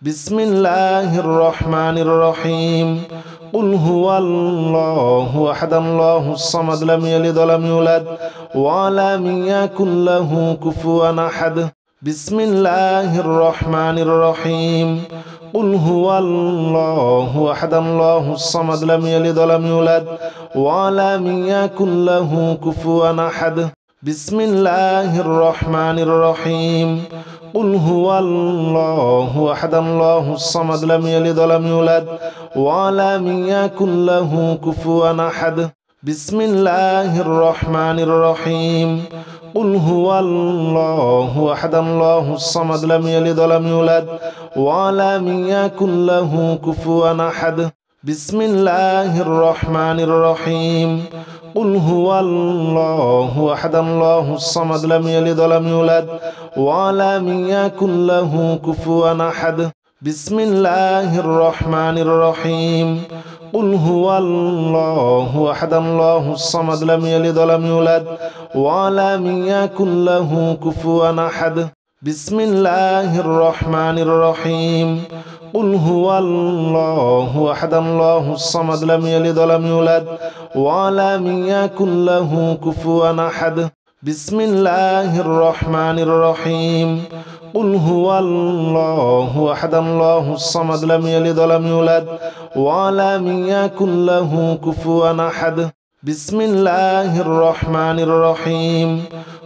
بسم الله الرحمن الرحيم قل هو الله أحد الله الصمد لم يلد ولم يولد ولم يكن له كفوا أحد بسم الله الرحمن الرحيم قل هو الله أحد الله الصمد لم يلد ولم يولد ولم يكن له كفوا أحد بسم الله الرحمن الرحيم قل هو الله أحد الله الصمد لم يلد ولم يولد ولم يكن له كفوا أحد بسم الله الرحمن الرحيم قل هو الله أحد الله الصمد لم يلد ولم يولد ولم يكن له كفوا أحد بسم الله الرحمن الرحيم قل هو الله أحد الله الصمد لم يلد ولم يولد ولم يكن له كفوا أحد بسم الله الرحمن الرحيم قل هو الله أحد الله الصمد لم يلد ولم يولد ولم يكن له كفوا أحد بسم الله الرحمن الرحيم قل هو الله أحد الله الصمد لم يلد ولم يولد ولم يكن له كفوا أحد بسم الله الرحمن الرحيم قل هو الله أحد الله الصمد لم يلد ولم يولد ولم يكن له كفوا أحد بسم الله الرحمن الرحيم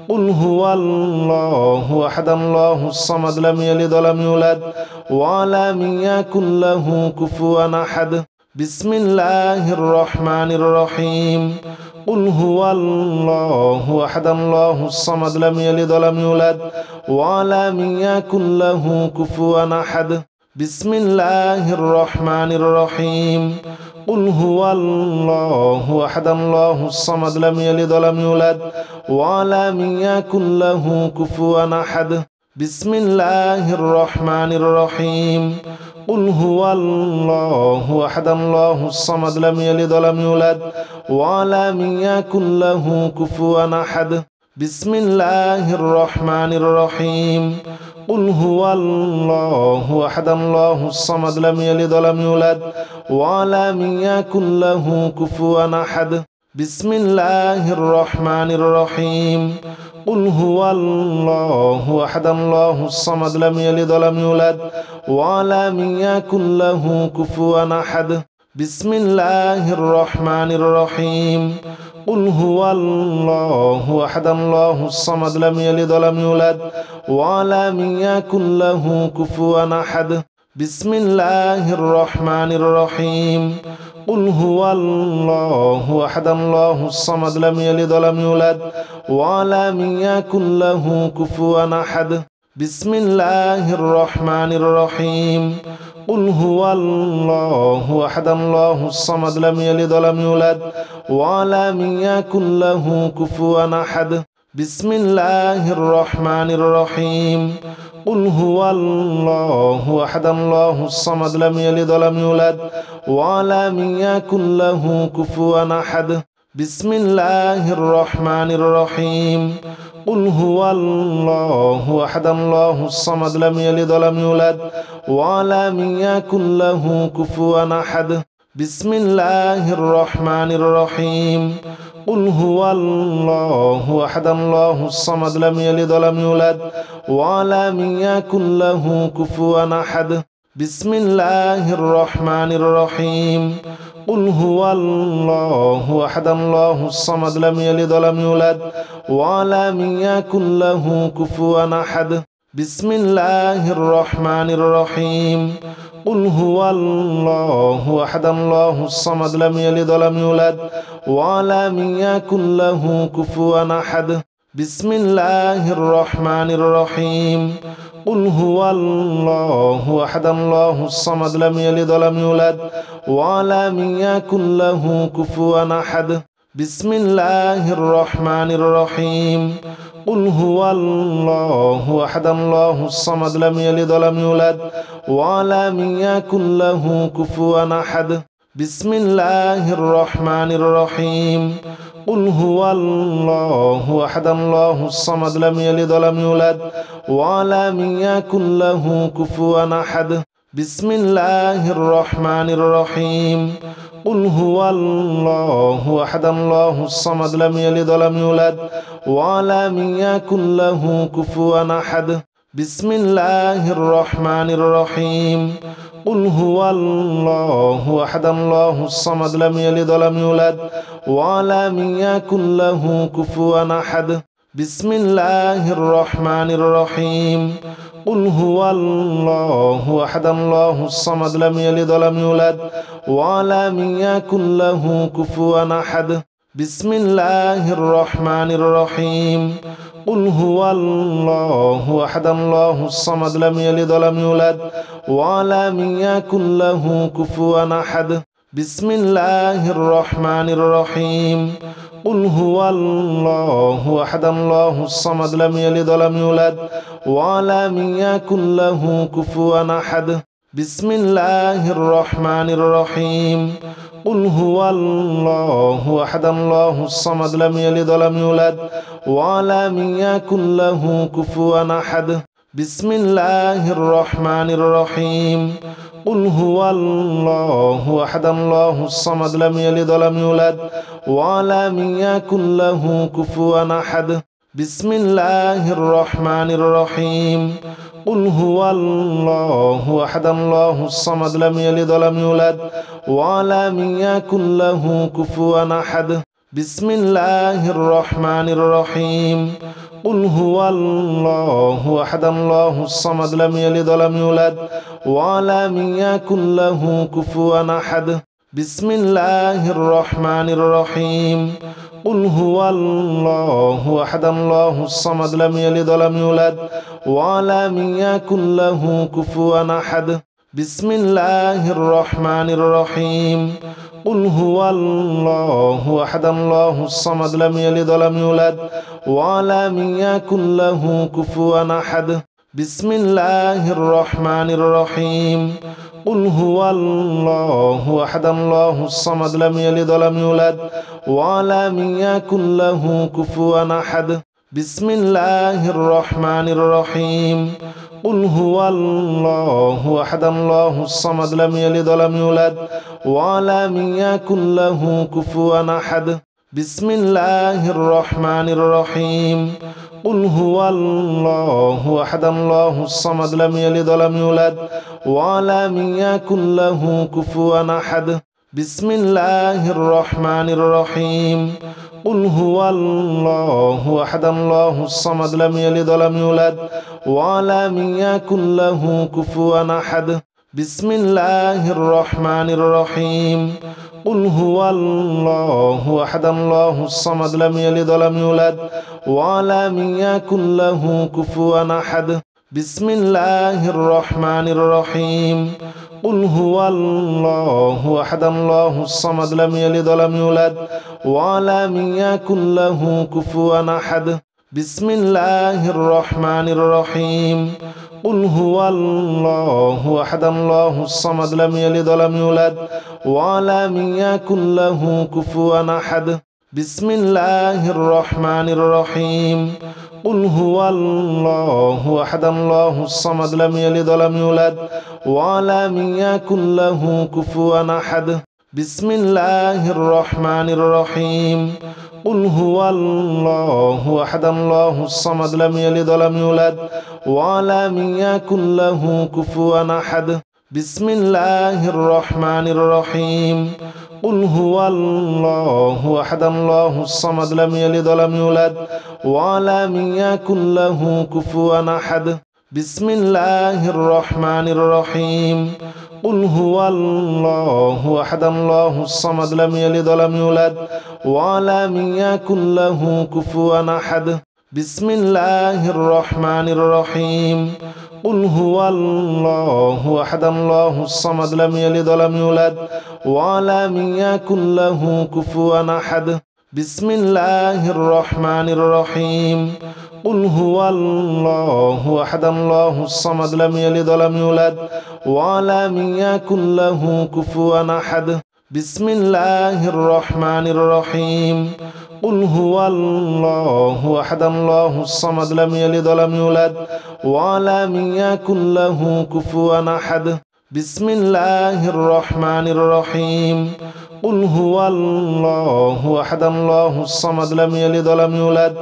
قل هو الله أحد الله الصمد لم يلد ولم يولد ولم يكن له كفوا أحد بسم الله الرحمن الرحيم قل هو الله أحد الله الصمد لم يلد ولم يولد ولم يكن له كفوا أحد بسم الله الرحمن الرحيم قل هو الله أحد الله الصمد لم يلد ولم يولد ولم يكن له كفوا أحد بسم الله الرحمن الرحيم قل هو الله أحد الله الصمد لم يلد ولم يولد ولم يكن له كفوا أحد بسم الله الرحمن الرحيم قل هو الله أحد الله الصمد لم يلد ولم يولد ولم يكن له كفوا أحد بسم الله الرحمن الرحيم قل هو الله أحد الله الصمد لم يلد ولم يولد ولم يكن له كفوا أحد بسم الله الرحمن الرحيم قل هو الله أحد الله الصمد لم يلد ولم يولد ولم يكن له كفوا أحد بسم الله الرحمن الرحيم قل هو الله أحد الله الصمد لم يلد ولم يولد ولم يكن له كفوا أحد بسم الله الرحمن الرحيم قل هو الله أحد الله الصمد لم يلد ولم يولد ولم يكن له كفوا أحد بسم الله الرحمن الرحيم قل هو الله أحد الله الصمد لم يلد ولم يولد ولم يكن له كفوا أحد بسم الله الرحمن الرحيم قل هو الله أحد الله الصمد لم يلد ولم يولد ولم يكن له كفوا أحد بسم الله الرحمن الرحيم قل هو الله أحد الله الصمد لم يلد ولم يولد ولم يكن له كفوا أحد بسم الله الرحمن الرحيم قل هو الله أحد الله الصمد لم يلد ولم يولد ولم يكن له كفوا أحد بسم الله الرحمن الرحيم قل هو الله أحد الله الصمد لم يلد ولم يولد ولم يكن له كفوا أحد بسم الله الرحمن الرحيم قل هو الله أحد الله الصمد لم يلد ولم يولد ولم يكن له كفوا أحد بسم الله الرحمن الرحيم قل هو الله أحد الله الصمد لم يلد ولم يولد ولم يكن له كفوا أحد بسم الله الرحمن الرحيم قل هو الله أحد الله الصمد لم يلد ولم يولد ولم يكن له كفوا أحد بسم الله الرحمن الرحيم قل هو الله أحد الله الصمد لم يلد ولم يولد ولم يكن له كفوا أحد بسم الله الرحمن الرحيم قل هو الله أحد الله الصمد لم يلد ولم يولد ولم يكن له كفوا أحد بسم الله الرحمن الرحيم قل هو الله أحد الله الصمد لم يلد ولم يولد ولم يكن له كفوا أحد بسم الله الرحمن الرحيم قل هو الله أحد الله الصمد لم يلد ولم يولد ولم يكن له كفوا أحد بسم الله الرحمن الرحيم قل هو الله أحد الله الصمد لم يلد ولم يولد ولم يكن له كفوا أحد بسم الله الرحمن الرحيم قل هو الله أحد الله الصمد لم يلد ولم يولد ولم يكن له كفوا أحد بسم الله الرحمن الرحيم قل هو الله أحد الله الصمد لم يلد ولم يولد ولم يكن له كفوا أحد بسم الله الرحمن الرحيم قل هو الله أحد الله الصمد لم يلد ولم يولد ولم يكن له كفوا أحد بسم الله الرحمن الرحيم قل هو الله أحد الله الصمد لم يلد ولم يولد ولم يكن له كفوا أحد بسم الله الرحمن الرحيم قل هو الله أحد الله الصمد لم يلد ولم يولد ولم يكن له كفوا أحد بسم الله الرحمن الرحيم قل هو الله أحد الله الصمد لم يلد ولم يولد ولم يكن له كفوا أحد بسم الله الرحمن الرحيم قل هو الله أحد الله الصمد لم يلد ولم يولد ولم يكن له كفوا أحد بسم الله الرحمن الرحيم قل هو الله أحد الله الصمد لم يلد ولم يولد ولم يكن له كفوا أحد بسم الله الرحمن الرحيم قل هو الله أحد الله الصمد لم يلد ولم يولد ولم يكن له كفوا أحد بسم الله الرحمن الرحيم قل هو الله أحد الله الصمد لم يلد ولم يولد ولم يكن له كفوا أحد بسم الله الرحمن الرحيم قل هو الله أحد الله الصمد لم يلد ولم يولد ولم يكن له كفوا أحد بسم الله الرحمن الرحيم قل هو الله أحد الله الصمد لم يلد ولم يولد ولم يكن له كفوا أحد بسم الله الرحمن الرحيم قل هو الله أحد الله الصمد لم يلد ولم يولد ولم يكن له كفوا أحد بسم الله الرحمن الرحيم قل هو الله أحد الله الصمد لم يلد ولم يولد ولم يكن له كفوا أحد بسم الله الرحمن الرحيم قل هو الله أحد الله الصمد لم يلد ولم يولد ولم يكن له كفوا أحد بسم الله الرحمن الرحيم قل هو الله أحد الله الصمد لم يلد ولم يولد ولم يكن له كفوا أحد بسم الله الرحمن الرحيم قل هو الله أحد الله الصمد لم يلد ولم يولد ولم يكن له كفوا أحد بسم الله الرحمن الرحيم قل هو الله أحد الله الصمد لم يلد ولم يولد ولم يكن له كفوا أحد بسم الله الرحمن الرحيم قل هو الله أحد الله الصمد لم يلد ولم يولد ولم يكن له كفوا أحد بسم الله الرحمن الرحيم قل هو الله أحد الله الصمد لم يلد ولم يولد ولم يكن له كفوا أحد بسم الله الرحمن الرحيم قل هو الله أحد الله الصمد لم يلد ولم يولد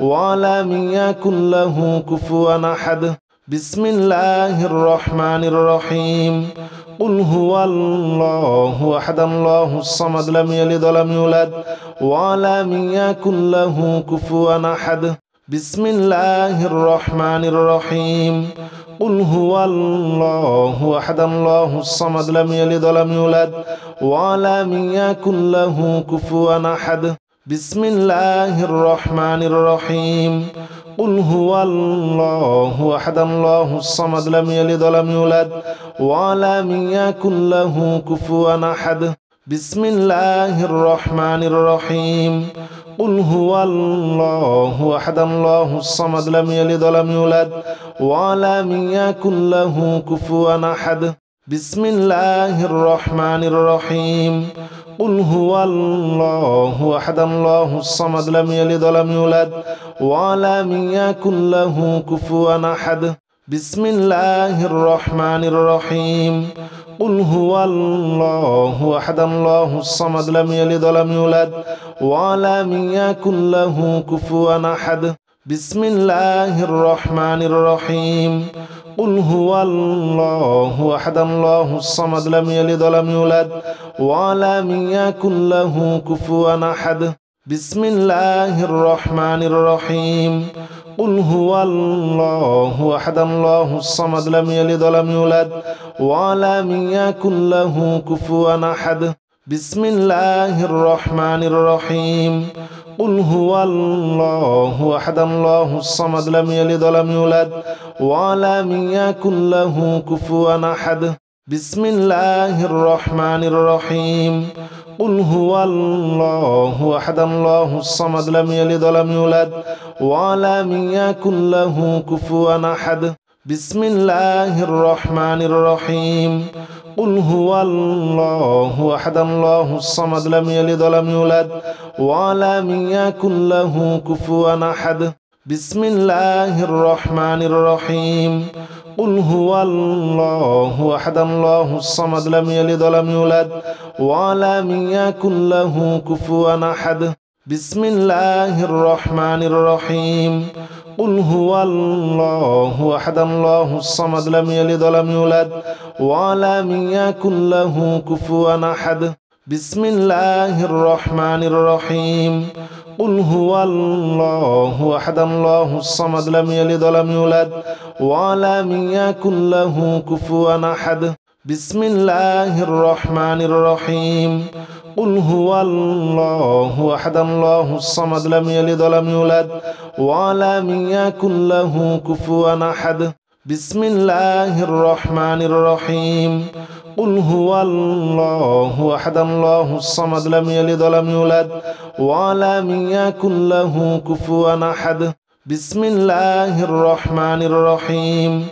ولم يكن له كفوا أحد بسم الله الرحمن الرحيم قل هو الله أحد الله الصمد لم يلد ولم يولد ولم يكن له كفوا أحد بسم الله الرحمن الرحيم قل هو الله أحد الله الصمد لم يلد ولم يولد ولم يكن له كفوا أحد بسم الله الرحمن الرحيم قل هو الله أحد الله الصمد لم يلد ولم يولد ولم يكن له كفوا أحد بسم الله الرحمن الرحيم قل هو الله أحد الله الصمد لم يلد ولم يولد ولم يكن له كفوا أحد بسم الله الرحمن الرحيم قل هو الله أحد الله الصمد لم يلد ولم يولد ولم يكن له كفوا أحد بسم الله الرحمن الرحيم قل هو الله أحد الله الصمد لم يلد ولم يولد ولم يكن له كفوا أحد بسم الله الرحمن الرحيم قل هو الله أحد الله الصمد لم يلد ولم يولد ولم يكن له كفوا أحد بسم الله الرحمن الرحيم قل هو الله أحد الله الصمد لم يلد ولم يولد ولم يكن له كفوا أحد بسم الله الرحمن الرحيم قل هو الله أحد الله الصمد لم يلد ولم يولد ولم يكن له كفوا أحد بسم الله الرحمن الرحيم قل هو الله أحد الله الصمد لم يلد ولم يولد ولم يكن له كفوا أحد بسم الله الرحمن الرحيم قل هو الله أحد الله الصمد لم يلد ولم يولد ولم يكن له كفوا أحد بسم الله الرحمن الرحيم قل هو الله أحد الله الصمد لم يلد ولم يولد ولم يكن له كفوا أحد بسم الله الرحمن الرحيم قل هو الله أحد الله الصمد لم يلد ولم يولد ولم يكن له كفوا أحد بسم الله الرحمن الرحيم قل هو الله أحد الله الصمد لم يلد ولم يولد ولم يكن له كفوا أحد بسم الله الرحمن الرحيم قل هو الله أحد الله الصمد لم يلد ولم يولد ولم يكن له كفوا أحد بسم الله الرحمن الرحيم قل هو الله أحد الله الصمد لم يلد ولم يولد ولم يكن له كفوا أحد بسم الله الرحمن الرحيم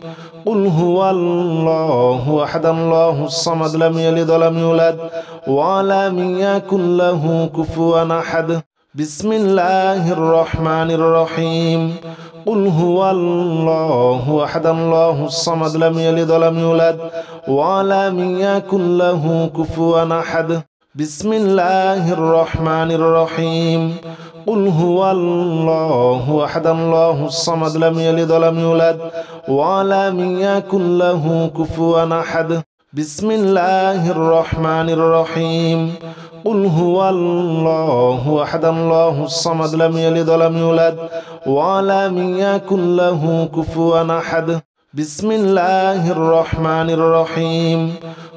قل هو الله أحد الله الصمد لم يلد ولم يولد ولم يكن له كفوا أحد بسم الله الرحمن الرحيم قل هو الله أحد الله الصمد لم يلد ولم يولد ولم يكن له كفوا أحد بسم الله الرحمن الرحيم قل هو الله أحد الله الصمد لم يلد ولم يولد ولم يكن له كفوا أحد بسم الله الرحمن الرحيم قل هو الله أحد الله الصمد لم يلد ولم يولد ولم يكن له كفوا أحد بسم الله الرحمن الرحيم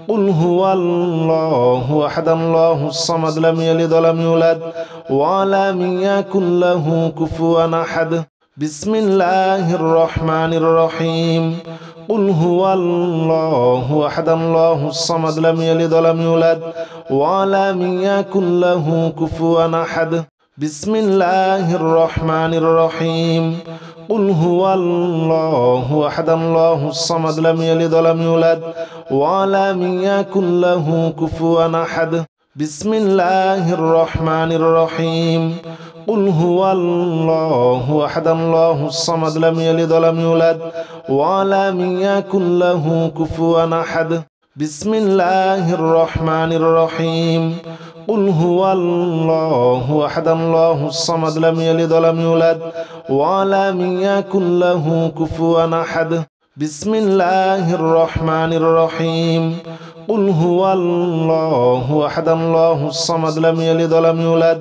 قل هو الله أحد الله الصمد لم يلد ولم يولد ولم يكن له كفوا أحد بسم الله الرحمن الرحيم قل هو الله أحد الله الصمد لم يلد ولم يولد ولم يكن له كفوا أحد بسم الله الرحمن الرحيم قل هو الله أحد الله الصمد لم يلد ولم يولد ولم يكن له كفوا أحد بسم الله الرحمن الرحيم قل هو الله أحد الله الصمد لم يلد ولم يولد ولم يكن له كفوا أحد بسم الله الرحمن الرحيم قل هو الله أحد الله الصمد لم يلد ولم يولد ولم يكن له كفوا أحد بسم الله الرحمن الرحيم قل هو الله أحد الله الصمد لم يلد ولم يولد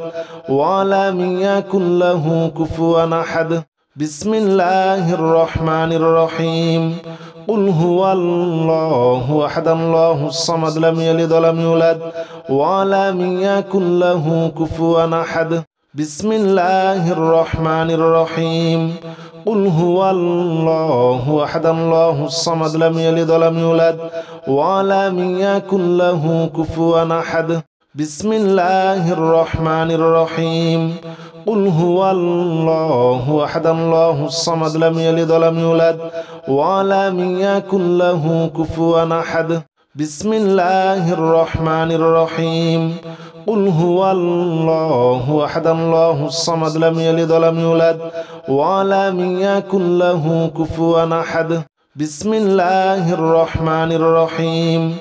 ولم يكن له كفوا أحد بسم الله الرحمن الرحيم قل هو الله أحد الله الصمد لم يلد ولم يولد ولم يكن له كفوا أحد بسم الله الرحمن الرحيم قل هو الله أحد الله الصمد لم يلد ولم يولد ولم يكن له كفوا أحد بسم الله الرحمن الرحيم قل هو الله أحد الله الصمد لم يلد ولم يولد ولم يكن له كفوا أحد بسم الله الرحمن الرحيم قل هو الله أحد الله الصمد لم يلد ولم يولد ولم يكن له كفوا أحد بسم الله الرحمن الرحيم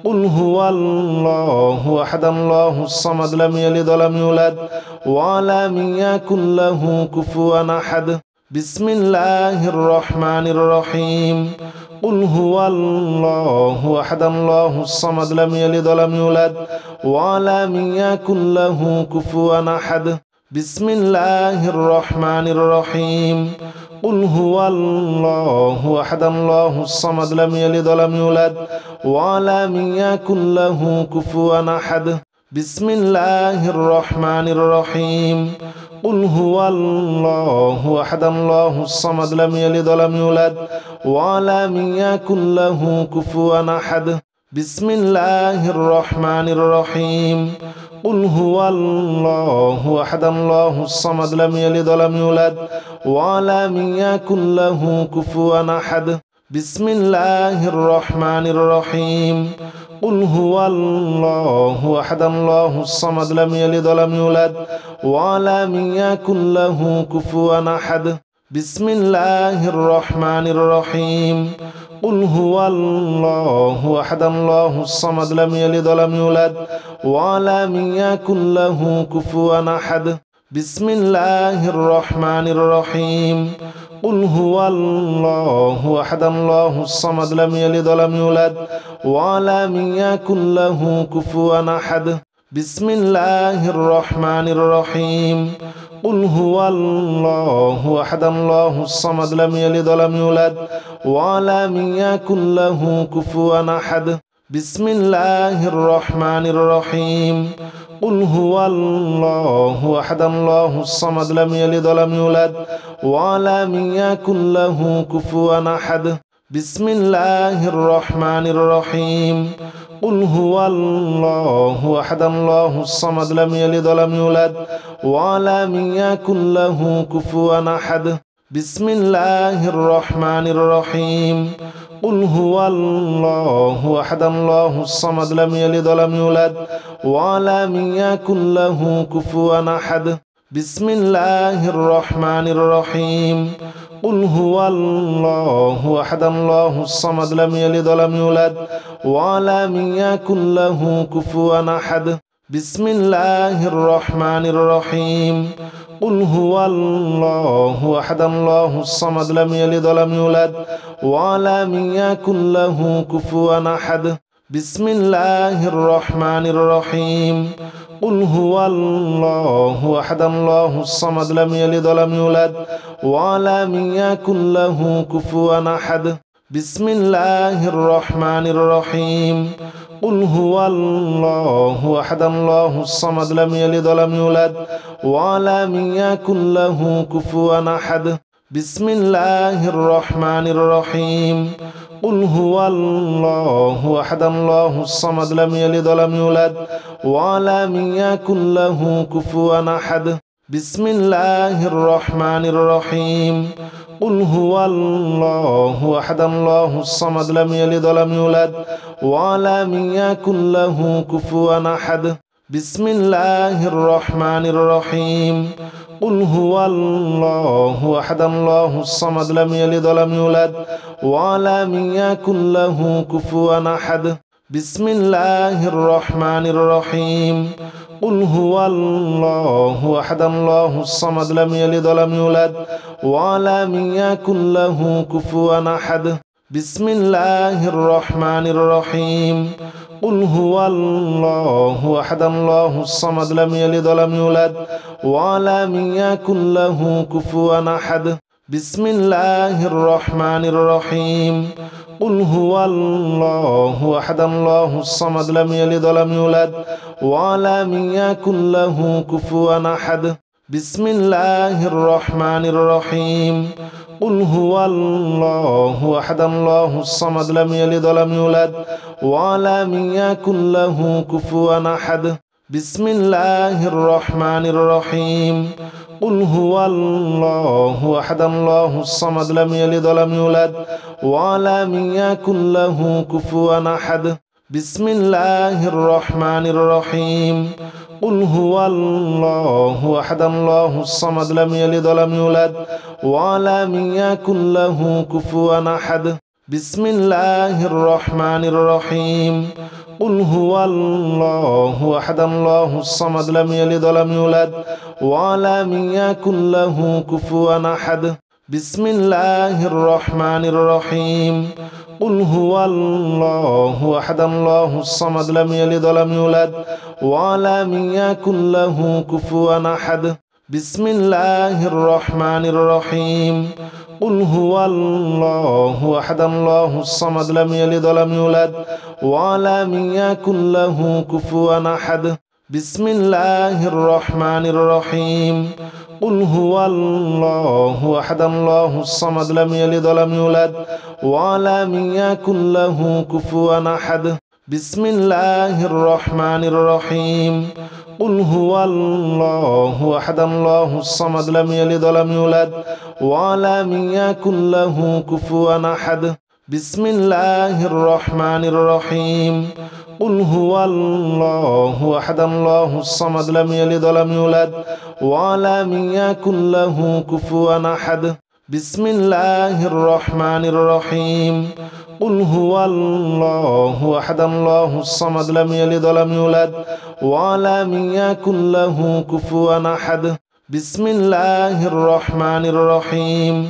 قل هو الله أحد الله الصمد لم يلد ولم يولد ولم يكن له كفوا أحد بسم الله الرحمن الرحيم قل هو الله أحد الله الصمد لم يلد ولم يولد ولم يكن له كفوا أحد بسم الله الرحمن الرحيم قل هو الله أحد الله الصمد لم يلد ولم يولد ولم يكن له كفوا أحد بسم الله الرحمن الرحيم قل هو الله أحد الله الصمد لم يلد ولم يولد ولم يكن له كفوا أحد بسم الله الرحمن الرحيم قل هو الله أحد الله الصمد لم يلد ولم يولد ولم يكن له كفوا أحد بسم الله الرحمن الرحيم قل هو الله أحد الله الصمد لم يلد ولم يولد ولم يكن له كفوا أحد بسم الله الرحمن الرحيم قل هو الله أحد الله الصمد لم يلد ولم يولد ولم يكن له كفوا أحد بسم الله الرحمن الرحيم قل هو الله أحد الله الصمد لم يلد ولم يولد ولم يكن له كفوا أحد بسم الله الرحمن الرحيم قل هو الله أحد الله الصمد لم يلد ولم يولد ولم يكن له كفوا أحد بسم الله الرحمن الرحيم قل هو الله أحد الله الصمد لم يلد ولم يولد ولم يكن له كفوا أحد بسم الله الرحمن الرحيم قل هو الله أحد الله الصمد لم يلد ولم يولد ولم يكن له كفوا أحد بسم الله الرحمن الرحيم قل هو الله أحد الله الصمد لم يلد ولم يولد ولم يكن له كفوا أحد بسم الله الرحمن الرحيم قل هو الله أحد الله الصمد لم يلد ولم يولد ولم يكن له كفوا أحد بسم الله الرحمن الرحيم قل هو الله أحد الله الصمد لم يلد ولم يولد ولم يكن له كفوا أحد بسم الله الرحمن الرحيم قل هو الله أحد الله الصمد لم يلد ولم يولد ولم يكن له كفوا أحد بسم الله الرحمن الرحيم قل هو الله أحد الله الصمد لم يلد ولم يولد ولم يكن له كفوا أحد بسم الله الرحمن الرحيم قل هو الله أحد الله الصمد لم يلد ولم يولد ولم يكن له كفوا أحد بسم الله الرحمن الرحيم قل هو الله أحد الله الصمد لم يلد ولم يولد ولم يكن له كفوا أحد بسم الله الرحمن الرحيم قل هو الله أحد الله الصمد لم يلد ولم يولد ولم يكن له كفوا أحد بسم الله الرحمن الرحيم قل هو الله أحد الله الصمد لم يلد ولم يولد ولم يكن له كفوا أحد بسم الله الرحمن الرحيم قل هو الله أحد الله الصمد لم يلد ولم يولد ولم يكن له كفوا أحد بسم الله الرحمن الرحيم قل هو الله أحد الله الصمد لم يلد ولم يولد ولم يكن له كفوا أحد بسم الله الرحمن الرحيم قل هو الله أحد الله الصمد لم يلد ولم يولد ولم يكن له كفوا أحد بسم الله الرحمن الرحيم قل هو الله أحد الله الصمد لم يلد ولم يولد ولم يكن له كفوا أحد بسم الله الرحمن الرحيم قل هو الله أحد الله الصمد لم يلد ولم يولد ولم يكن له كفوا أحد بسم الله الرحمن الرحيم قل هو الله أحد الله الصمد لم يلد ولم يولد ولم يكن له كفوا أحد بسم الله الرحمن الرحيم قل هو الله أحد الله الصمد لم يلد ولم يولد ولم يكن له كفوا أحد بسم الله الرحمن الرحيم قل هو الله أحد الله الصمد لم يلد ولم يولد ولم يكن له كفوا أحد بسم الله الرحمن الرحيم قل هو الله أحد الله الصمد لم يلد ولم يولد ولم يكن له كفوا أحد بسم الله الرحمن الرحيم قل هو الله أحد الله الصمد لم يلد ولم يولد ولم يكن له كفوا أحد بسم الله الرحمن الرحيم قل هو الله أحد الله الصمد لم يلد ولم يولد ولم يكن له كفوا أحد بسم الله الرحمن الرحيم قل هو الله أحد الله الصمد لم يلد ولم يولد ولم يكن له كفوا أحد بسم الله الرحمن الرحيم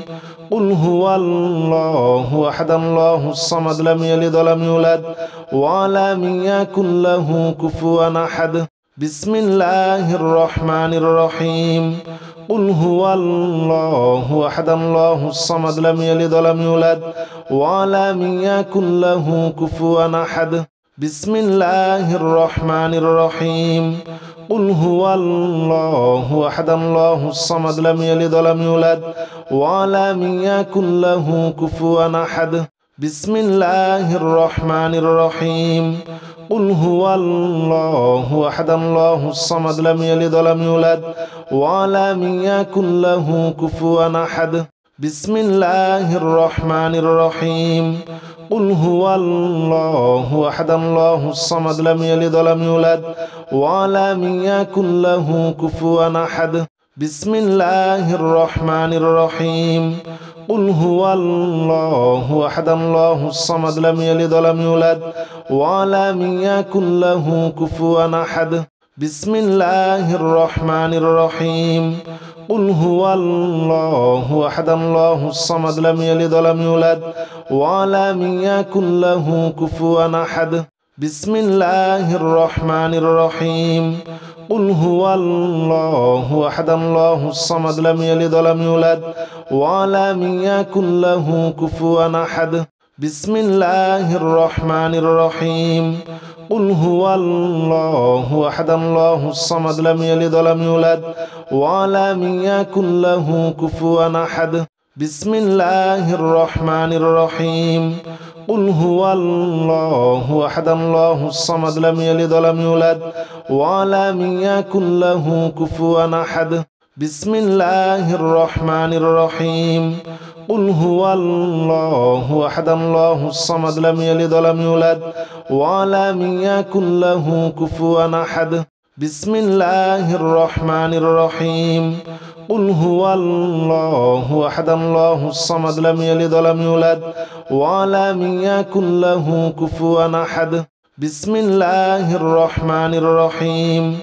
قل هو الله أحد الله الصمد لم يلد ولم يولد ولم يكن له كفوا أحد بسم الله الرحمن الرحيم قل هو الله أحد الله الصمد لم يلد ولم يولد ولم يكن له كفوا أحد بسم الله الرحمن الرحيم قل هو الله أحد الله الصمد لم يلد ولم يولد ولم يكن له كفوا أحد بسم الله الرحمن الرحيم قل هو الله أحد الله الصمد لم يلد ولم يولد ولم يكن له كفوا أحد بسم الله الرحمن الرحيم قل هو الله أحد الله الصمد لم يلد ولم يولد ولم يكن له كفوا أحد بسم الله الرحمن الرحيم قل هو الله أحد الله الصمد لم يلد ولم يولد ولم يكن له كفوا أحد بسم الله الرحمن الرحيم قل هو الله أحد الله الصمد لم يلد ولم يولد ولم يكن له كفوا أحد بسم الله الرحمن الرحيم قل هو الله أحد الله الصمد لم يلد ولم يولد ولم يكن له كفوا أحد بسم الله الرحمن الرحيم قل هو الله أحد الله الصمد لم يلد ولم يولد ولم يكن له كفوا أحد بسم الله الرحمن الرحيم قل هو الله أحد الله الصمد لم يلد ولم يولد ولم يكن له كفوا أحد بسم الله الرحمن الرحيم قل هو الله أحد الله الصمد لم يلد ولم يولد ولم يكن له كفوا أحد بسم الله الرحمن الرحيم قل هو الله أحد الله الصمد لم يلد ولم يولد ولم يكن له كفوا أحد بسم الله الرحمن الرحيم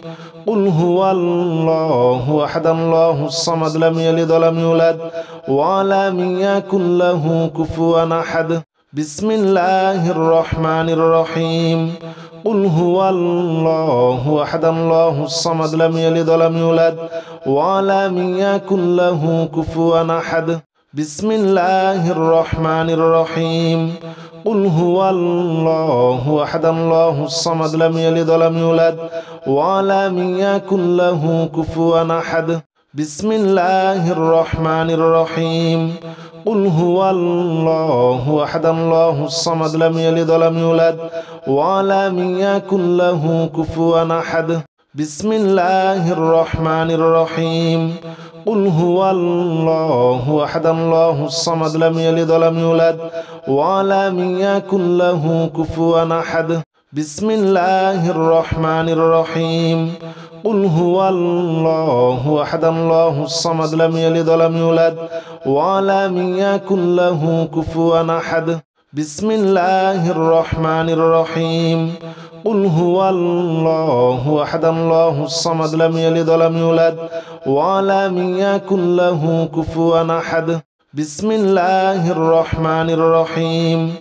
قل هو الله أحد الله الصمد لم يلد ولم يولد ولم يكن له كفوا أحد بسم الله الرحمن الرحيم قل هو الله أحد الله الصمد لم يلد ولم يولد ولم يكن له كفوا أحد بسم الله الرحمن الرحيم قل هو الله أحد الله الصمد لم يلد ولم يولد ولم يكن له كفوا أحد بسم الله الرحمن الرحيم قل هو الله أحد الله الصمد لم يلد ولم يولد ولم يكن له كفوا أحد بسم الله الرحمن الرحيم قل هو الله أحد الله الصمد لم يلد ولم يولد ولم يكن له كفوا أحد بسم الله الرحمن الرحيم قل هو الله أحد الله الصمد لم يلد ولم يولد ولم يكن له كفوا أحد بسم الله الرحمن الرحيم قل هو الله أحد الله الصمد لم يلد ولم يولد ولم يكن له كفوا أحد بسم الله الرحمن الرحيم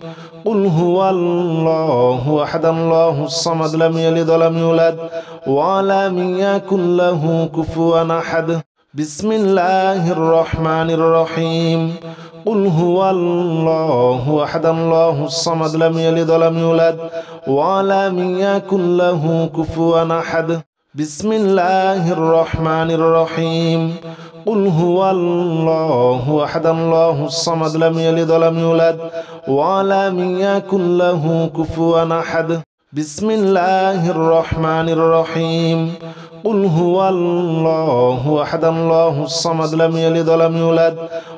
قل هو الله أحد الله الصمد لم يلد ولم يولد ولم يكن له كفوا أحد بسم الله الرحمن الرحيم قل هو الله أحد الله الصمد لم يلد ولم يولد ولم يكن له كفوا أحد بسم الله الرحمن الرحيم قل هو الله أحد الله الصمد لم يلد ولم يولد ولم يكن له كفوا أحد بسم الله الرحمن الرحيم قل هو الله أحد الله الصمد لم يلد ولم يولد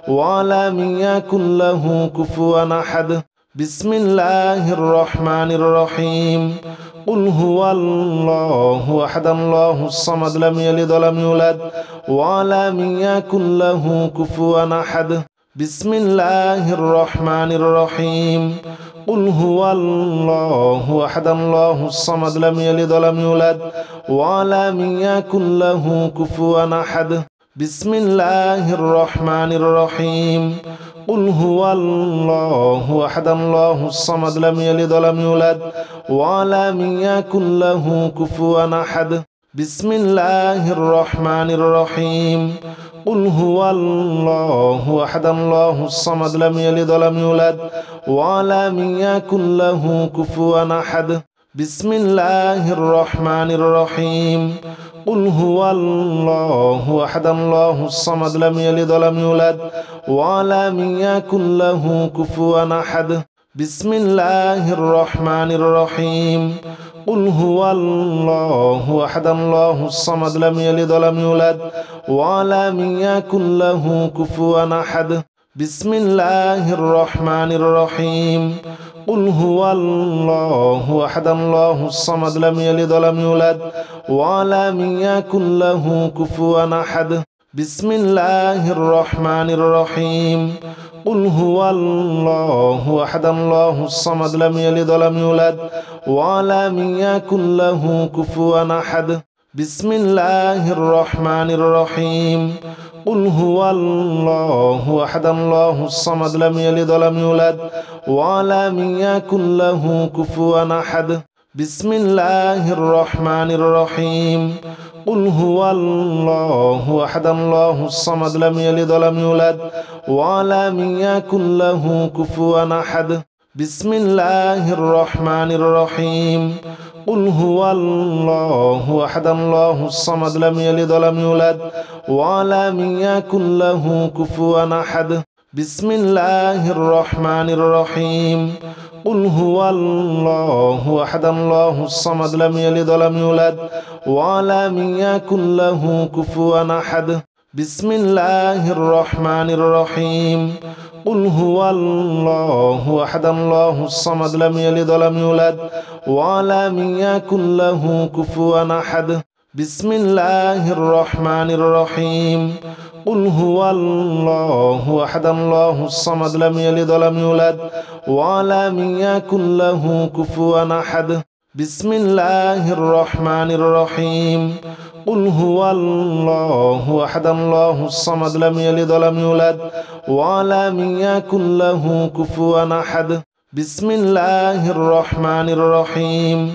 ولم يكن له كفوا أحد بسم الله الرحمن الرحيم قل هو الله أحد الله الصمد لم يلد ولم يولد ولم يكن له كفوا أحد بسم الله الرحمن الرحيم قل هو الله أحد الله الصمد لم يلد ولم يولد ولم يكن له كفوا أحد بسم الله الرحمن الرحيم قل هو الله أحد الله الصمد لم يلد ولم يولد ولم يكن له كفوا أحد بسم الله الرحمن الرحيم قل هو الله أحد الله الصمد لم يلد ولم يولد ولم يكن له كفوا أحد بسم الله الرحمن الرحيم قل هو الله أحد الله الصمد لم يلد ولم يولد ولم يكن له كفوا أحد بسم الله الرحمن الرحيم قل هو الله أحد الله الصمد لم يلد ولم يولد ولم يكن له كفوا أحد بسم الله الرحمن الرحيم قل هو الله أحد الله الصمد لم يلد ولم يولد ولم يكن له كفوا أحد بسم الله الرحمن الرحيم قل هو الله أحد الله الصمد لم يلد ولم يولد ولم يكن له كفوا أحد بسم الله الرحمن الرحيم قل هو الله أحد الله الصمد لم يلد ولم يولد ولم يكن له كفوا أحد بسم الله الرحمن الرحيم قل هو الله أحد الله الصمد لم يلد ولم يولد ولم يكن له كفوا أحد بسم الله الرحمن الرحيم قل هو الله أحد الله الصمد لم يلد ولم يولد ولم يكن له كفوا أحد بسم الله الرحمن الرحيم قل هو الله أحد الله الصمد لم يلد ولم يولد ولم يكن له كفوا أحد بسم الله الرحمن الرحيم قل هو الله أحد الله الصمد لم يلد ولم يولد ولم يكن له كفوا أحد بسم الله الرحمن الرحيم قل هو الله أحد الله الصمد لم يلد ولم يولد ولم يكن له كفوا أحد بسم الله الرحمن الرحيم قل هو الله أحد الله الصمد لم يلد ولم يولد ولم يكن له كفوا أحد بسم الله الرحمن الرحيم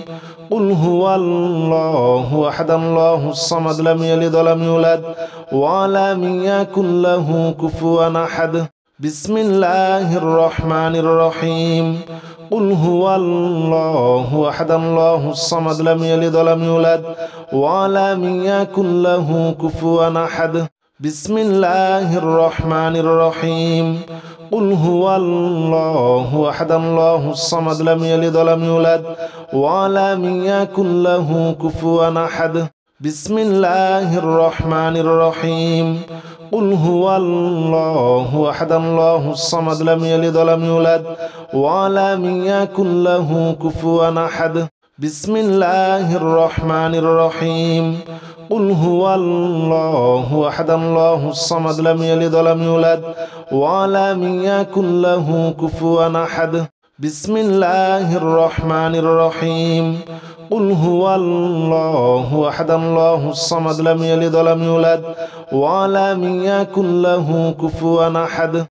قل هو الله أحد الله الصمد لم يلد ولم يولد ولم يكن له كفوا أحد بسم الله الرحمن الرحيم قل هو الله أحد الله الصمد لم يلد ولم يولد ولم يكن له كفوا أحد بسم الله الرحمن الرحيم قل هو الله أحد الله الصمد لم يلد ولم يولد ولم يكن له كفوا أحد بسم الله الرحمن الرحيم قل هو الله أحد الله الصمد لم يلد ولم يولد ولم يكن له كفوا أحد بسم الله الرحمن الرحيم قل هو الله أحد الله الصمد لم يلد ولم يولد ولم يكن له كفوا أحد بسم الله الرحمن الرحيم قل هو الله أحد الله الصمد لم يلد ولم يولد ولم يكن له كفوا أحد